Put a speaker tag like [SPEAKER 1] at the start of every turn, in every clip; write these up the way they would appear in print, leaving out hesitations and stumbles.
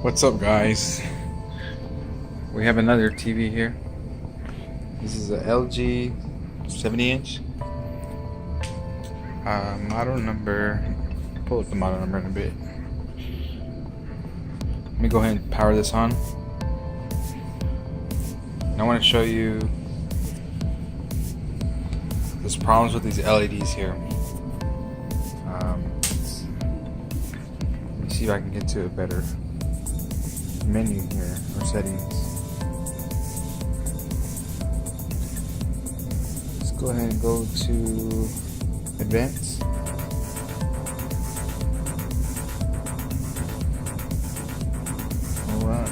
[SPEAKER 1] What's up, guys? We have another TV here. This is a LG 70-inch. Model number. Pull up the model number in a bit. Let me go ahead and power this on. And I want to show you there's problems with these LEDs here. Let me see if I can get to a better menu here or settings. Let's go ahead and go to advanced. Alright.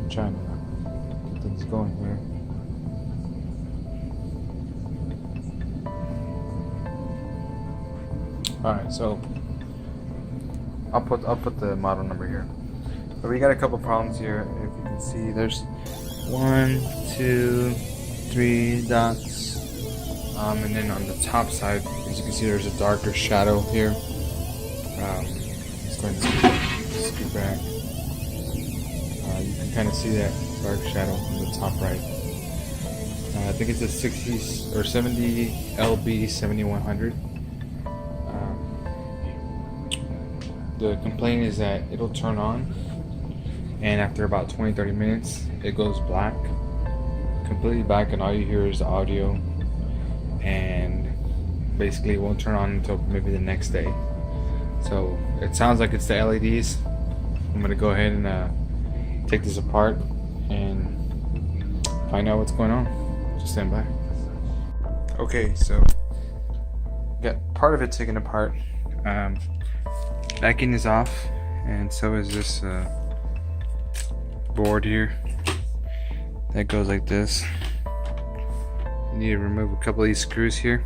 [SPEAKER 1] Trying to get things going here. Alright, so I'll put the model number here. But we got a couple problems here. If you can see, there's 1, 2, 3 dots. And then on the top side, as you can see, there's a darker shadow here. Let's go ahead and scoot back. You can kind of see that dark shadow on the top right. I think it's a 60 or 70 LB 7100. The complaint is that it'll turn on, and after about 20-30 minutes, it goes black, completely black, and all you hear is the audio, and basically it won't turn on until maybe the next day. So it sounds like it's the LEDs. I'm gonna go ahead and take this apart and find out what's going on. Just stand by. Okay, so got part of it taken apart. Backing is off, and so is this board here that goes like this. You need to remove a couple of these screws here.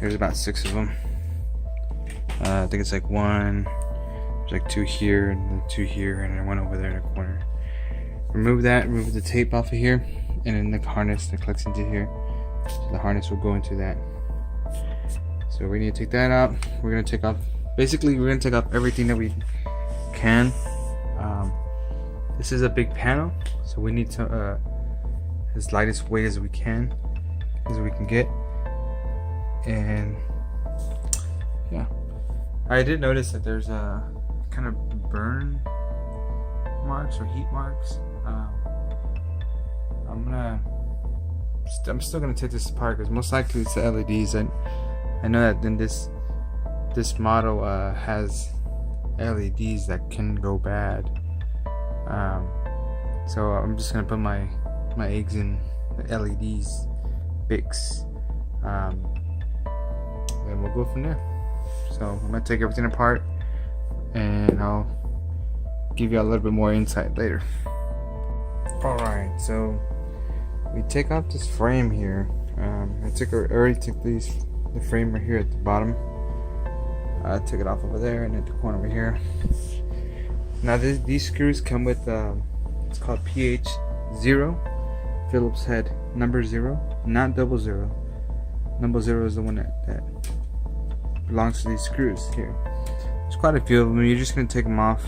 [SPEAKER 1] There's about 6 of them. I think it's like 1. There's like 2 here and then 2 here, and then 1 over there in the corner. Remove that, remove the tape off of here, and then the harness that clicks into here. So the harness will go into that. So we need to take that out. We're gonna take off, basically we're gonna take off everything that we can. This is a big panel, so we need to as lightest weight as we can get. And yeah, I did notice that there's a kind of burn marks or heat marks. I'm still gonna take this apart because most likely it's the LEDs, and I know that then this model has LEDs that can go bad. So I'm just gonna put my eggs in the LEDs fix, and we'll go from there. So I'm gonna take everything apart, and I'll give you a little bit more insight later. Alright, so we take off this frame here. I already took the frame right here at the bottom. I took it off over there and at the corner over here. Now these screws come with it's called PH0, Phillips head number 0, not 00. Number 0 is the one that belongs to these screws here. There's quite a few of them. You're just gonna take them off.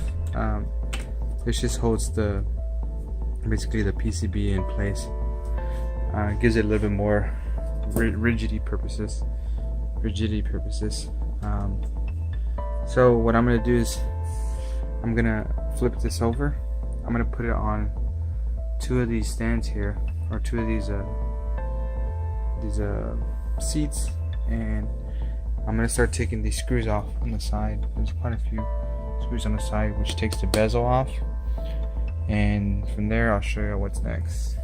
[SPEAKER 1] This just holds basically the PCB in place. Gives it a little bit more rigidity purposes. So what I'm gonna do is I'm gonna flip this over. I'm gonna put it on 2 of these stands here, or 2 of these seats, and I'm gonna start taking these screws off on the side. There's quite a few screws on the side, which takes the bezel off, and from there I'll show you what's next.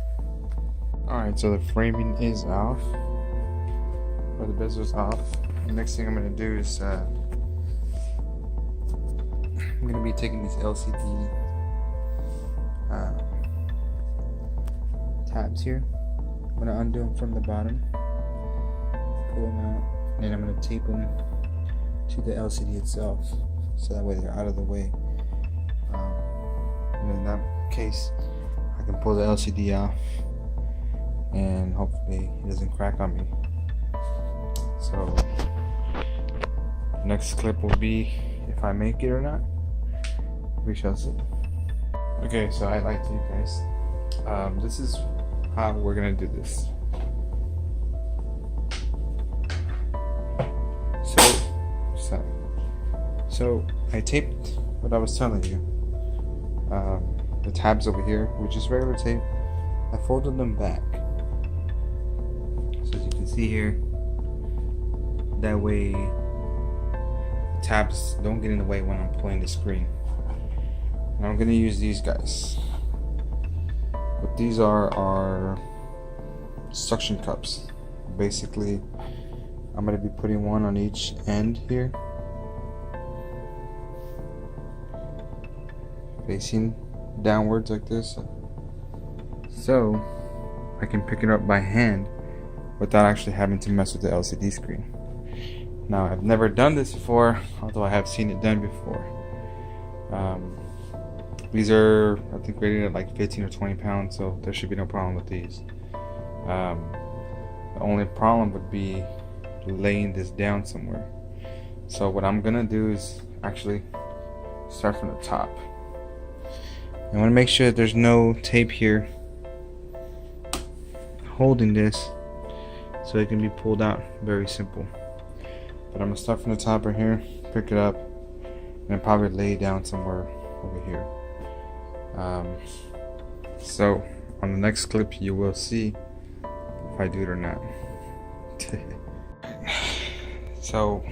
[SPEAKER 1] Alright, so the framing is off, or the bezel's off. The next thing I'm gonna do is I'm going to be taking these LCD tabs here. I'm gonna undo them from the bottom, pull them out, and then I'm gonna tape them to the LCD itself, so that way they're out of the way. And in that case, I can pull the LCD off, and hopefully it doesn't crack on me. So the next clip will be if I make it or not. We shall see. Okay, so I lied to you guys. This is how we're gonna do this. So I taped what I was telling you. The tabs over here, which is regular tape. I folded them back, so as you can see here. That way, the tabs don't get in the way when I'm playing the screen. And I'm gonna use these guys. What these are suction cups. Basically, I'm gonna be putting one on each end here, facing downwards like this, so I can pick it up by hand without actually having to mess with the LCD screen. Now, I've never done this before, although I have seen it done before. These are, I think, rated at like 15 or 20 pounds, so there should be no problem with these. The only problem would be laying this down somewhere. So what I'm gonna do is actually start from the top. I want to make sure that there's no tape here holding this, so it can be pulled out. Very simple. But I'm gonna start from the top right here, pick it up, and probably lay it down somewhere over here. So on the next clip you will see if I do it or not. So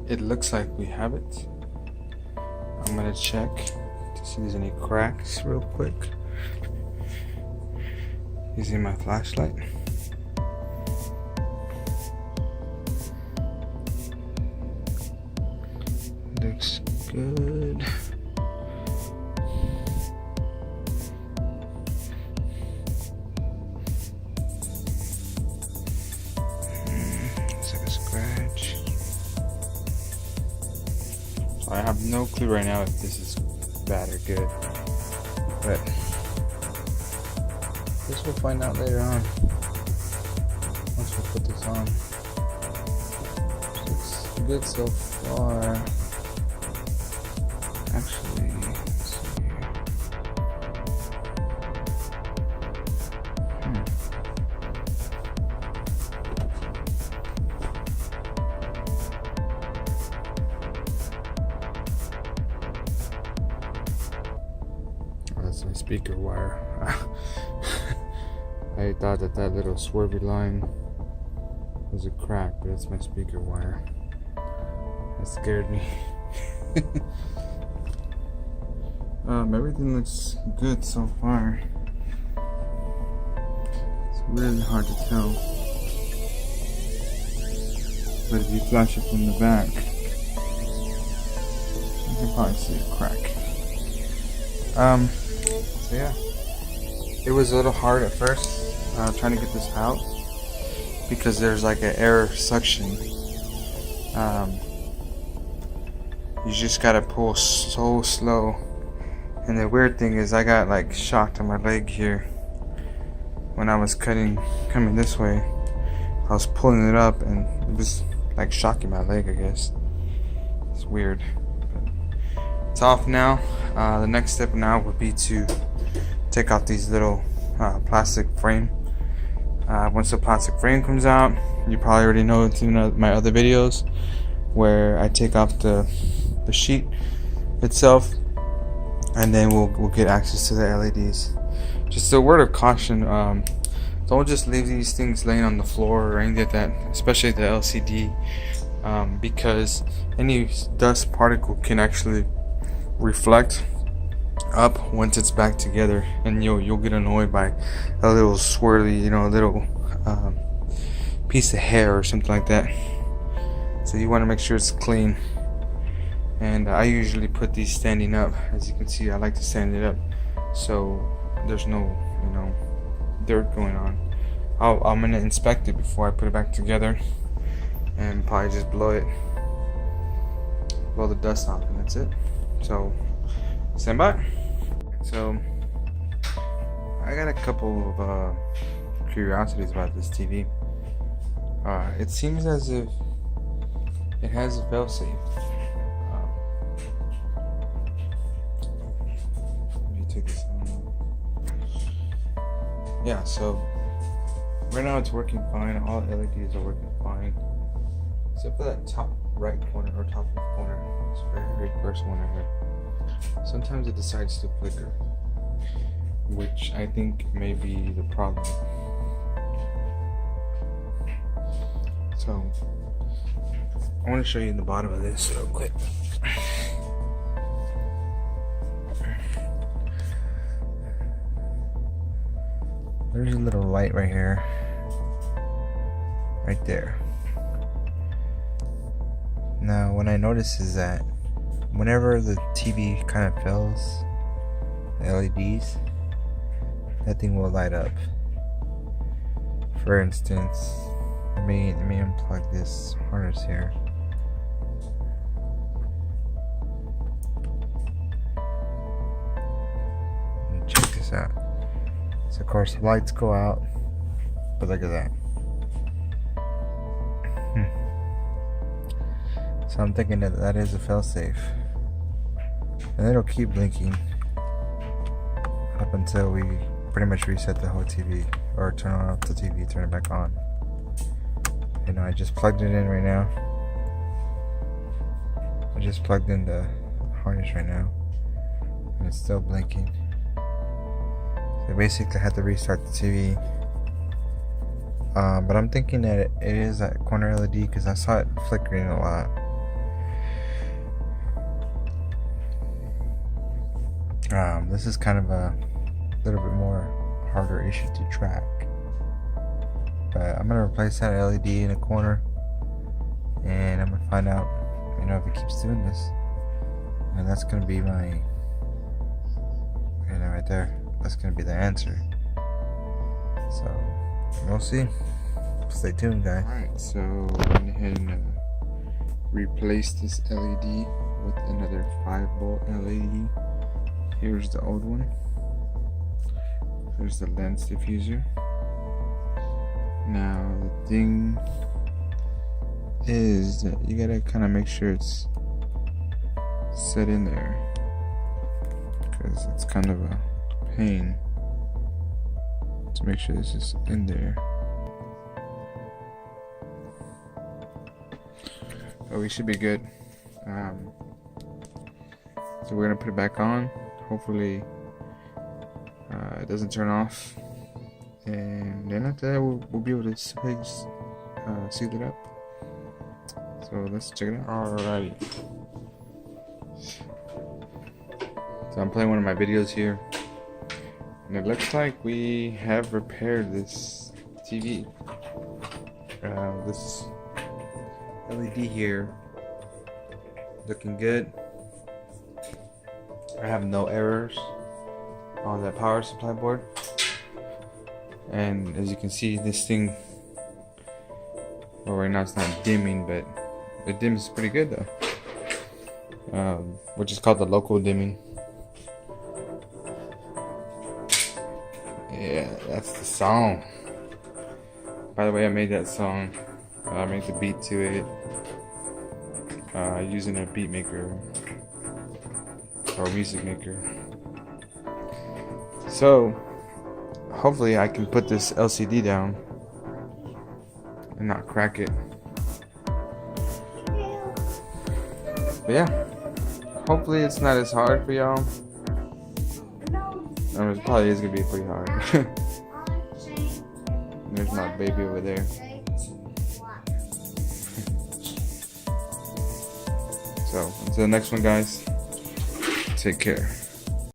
[SPEAKER 1] it looks like we have it. I'm gonna check to see if there's any cracks real quick using my flashlight. Looks good. Looks like a scratch. So I have no clue right now if this is bad or good, but I guess we'll find out later on once we put this on. Looks good so far. Actually, let's see here. Oh, that's my speaker wire. I thought that little swervy line was a crack, but it's my speaker wire. That scared me. Everything looks good so far. It's really hard to tell, but if you flash it from the back, you can probably see a crack. So yeah, it was a little hard at first trying to get this out because there's like an air suction. You just gotta pull so slow. And the weird thing is I got like shocked on my leg here when I was coming this way. I was pulling it up and it was like shocking my leg, I guess. It's weird. But it's off now. The next step now would be to take off these little plastic frame. Once the plastic frame comes out, you probably already know it's in my other videos where I take off the sheet itself, and then we'll get access to the LEDs. Just a word of caution, don't just leave these things laying on the floor or anything like that, especially the LCD, because any dust particle can actually reflect up once it's back together, and you'll get annoyed by a little swirly, a little piece of hair or something like that. So you want to make sure it's clean. And I usually put these standing up. As you can see, I like to stand it up so there's no dirt going on. I'm gonna inspect it before I put it back together, and probably just blow the dust off, and that's it. So stand by. So I got a couple of curiosities about this TV. It seems as if it has a failsafe. Let me take this on. Yeah, so right now it's working fine. All LEDs are working fine, except for that top right corner or top left corner. It's very first one right here. Sometimes it decides to flicker, which I think may be the problem. So I want to show you the bottom of this real quick. There's a little light right here, right there. Now what I notice is that whenever the TV kind of fails, the LEDs, that thing will light up. For instance, let me unplug this harness here. And check this out. So of course the lights go out, but look at that. So I'm thinking that is a failsafe, and it'll keep blinking up until we pretty much reset the whole TV, or turn off the TV, turn it back on. You know, I just plugged it in right now. I just plugged in the harness right now, and it's still blinking. So basically I had to restart the TV. But I'm thinking that it is that corner LED, because I saw it flickering a lot. This is kind of a little bit more harder issue to track, but I'm gonna replace that LED in the corner, and I'm gonna find out, you know, if it keeps doing this, and that's gonna be my, you know, right there. That's gonna be the answer. So we'll see. Stay tuned, guys. Alright, so I went ahead and replaced this LED with another 5-volt LED. Here's the old one. There's the lens diffuser. Now the thing is that you gotta kind of make sure it's set in there, because it's kind of a pain to make sure this is in there. But we should be good. So we're gonna put it back on. Hopefully it doesn't turn off, and then after that we'll be able to seal it up. So let's check it out. Alrighty. So I'm playing one of my videos here, and it looks like we have repaired this TV. This LED here looking good. I have no errors on that power supply board, and as you can see, this thing, well, right now it's not dimming, but it dims pretty good though, which is called the local dimming. Yeah, that's the song. By the way, I made that song. I made the beat to it using a beat maker or music maker. So hopefully I can put this LCD down and not crack it. But yeah, hopefully it's not as hard for y'all. I mean, it probably is gonna be pretty hard. There's my baby over there. So until the next one, guys, take care.